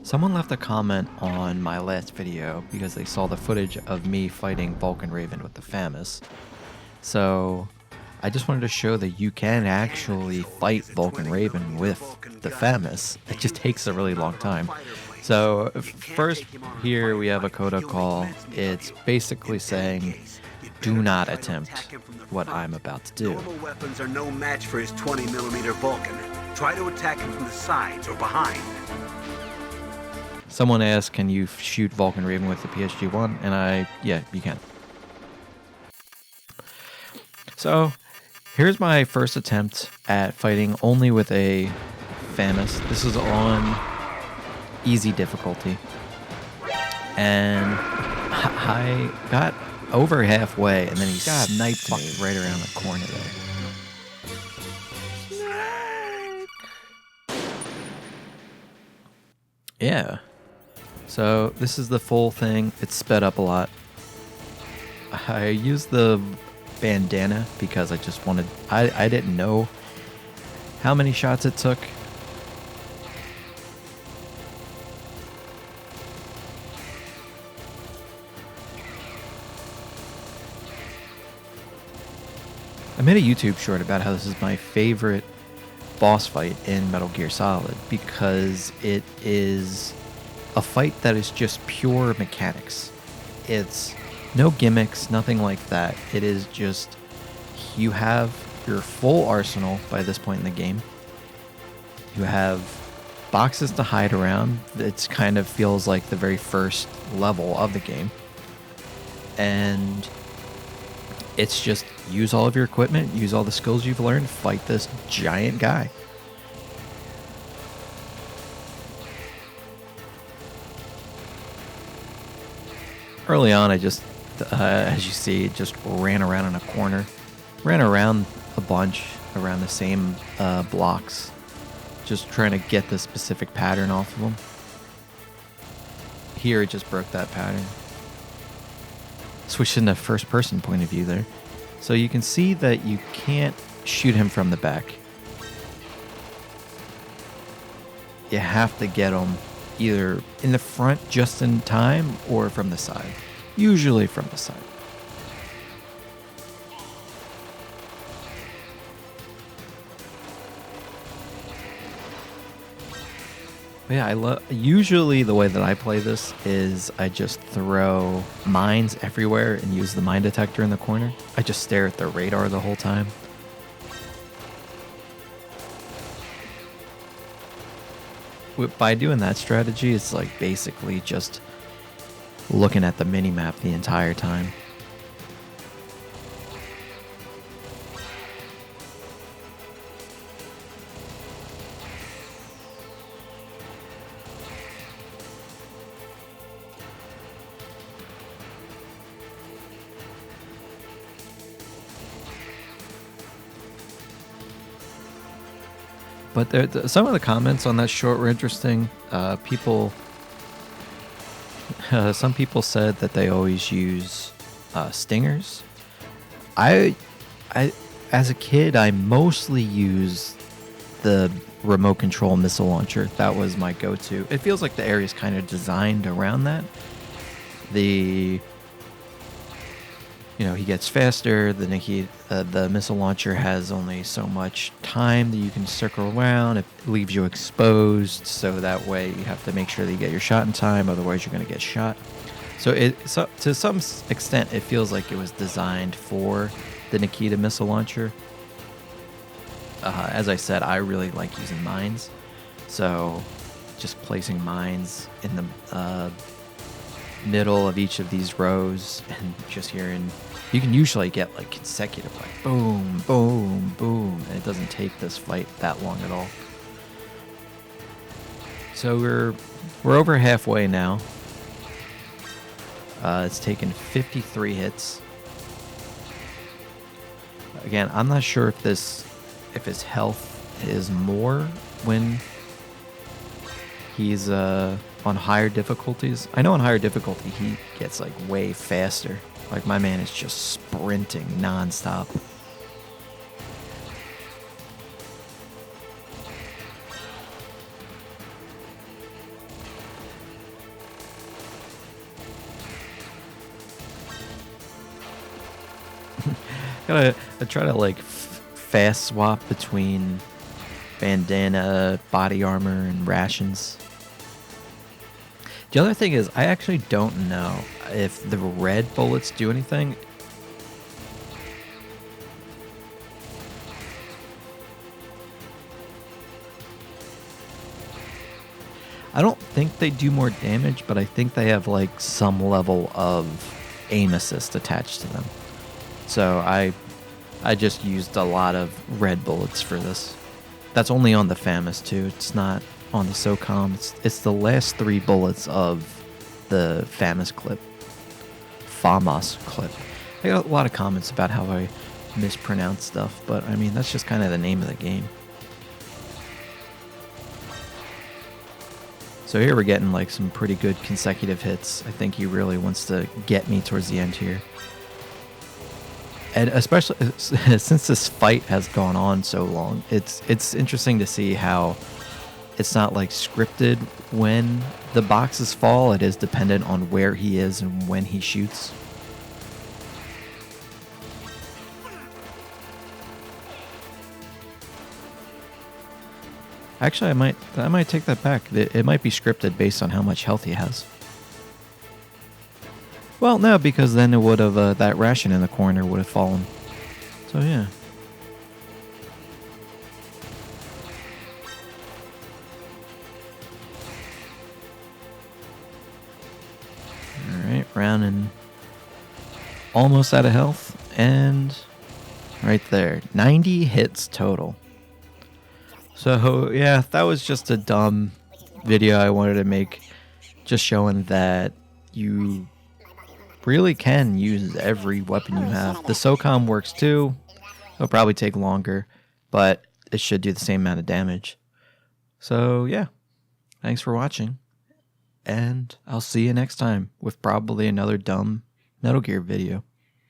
Someone left a comment on my last video because they saw the footage of me fighting Vulcan Raven with the FAMAS. So I just wanted to show that you can actually fight Vulcan Raven with the FAMAS. It just takes a really long time. So first here we have a coda call. It's basically saying, do not attempt what I'm about to do. Normal weapons are no match for his 20mm Vulcan. Try to attack him from the sides or behind. Someone asked, can you shoot Vulcan Raven with the PSG-1? And yeah, you can. So here's my first attempt at fighting only with a FAMAS. This is on easy difficulty. And I got over halfway, and then he sniped me right around the corner there. Yeah. So this is the full thing. It's sped up a lot. I used the bandana because I just wanted... I didn't know how many shots it took. I made a YouTube short about how this is my favorite boss fight in Metal Gear Solid because it is a fight that is just pure mechanics. It's no gimmicks, nothing like that. It is just, you have your full arsenal by this point in the game. You have boxes to hide around. It kind of feels like the very first level of the game. And it's just use all of your equipment, use all the skills you've learned, fight this giant guy. Early on, I just, as you see, just ran around in a corner. Ran around a bunch, around the same blocks. Just trying to get the specific pattern off of them. Here, it just broke that pattern. Switched into first-person point of view there. So you can see that you can't shoot him from the back. You have to get him either in the front just in time or from the side. Usually from the side. But yeah, usually the way that I play this is I just throw mines everywhere and use the mine detector in the corner. I just stare at the radar the whole time. By doing that strategy, it's like basically just looking at the mini-map the entire time. But some of the comments on that short were interesting. Some people said that they always use stingers. As a kid, I mostly used the remote control missile launcher. That was my go-to. It feels like the area is kind of designed around that. He gets faster. The missile launcher has only so much time that you can circle around. It leaves you exposed, so that way you have to make sure that you get your shot in time. Otherwise, you're going to get shot. So to some extent, it feels like it was designed for the Nikita missile launcher. As I said, I really like using mines. So just placing mines in the middle of each of these rows and just hearing, you can usually get like consecutive, like boom, boom, boom, and it doesn't take this fight that long at all. So we're over halfway now. It's taken 53 hits. Again, I'm not sure if his health is more when he's on higher difficulties. I know on higher difficulty he gets like way faster. Like my man is just sprinting nonstop. I try to like fast swap between bandana, body armor, and rations. The other thing is, I actually don't know if the red bullets do anything. I don't think they do more damage, but I think they have like some level of aim assist attached to them. So I just used a lot of red bullets for this. That's only on the FAMAS too. It's not on the SOCOM. It's the last 3 bullets of the FAMAS clip. FAMAS clip. I got a lot of comments about how I mispronounce stuff, but I mean, that's just kind of the name of the game. So here we're getting like some pretty good consecutive hits. I think he really wants to get me towards the end here. And especially since this fight has gone on so long, it's interesting to see how it's not like scripted when the boxes fall. It is dependent on where he is and when he shoots. Actually, I might take that back. It might be scripted based on how much health he has. Well, no, because then it would have that ration in the corner would have fallen. So yeah. All right, round and almost out of health, and right there, 90 hits total. So yeah, that was just a dumb video I wanted to make, just showing that you really can use every weapon you have. The SOCOM works too. It'll probably take longer, but it should do the same amount of damage. So yeah, thanks for watching, and I'll see you next time with probably another dumb Metal Gear video.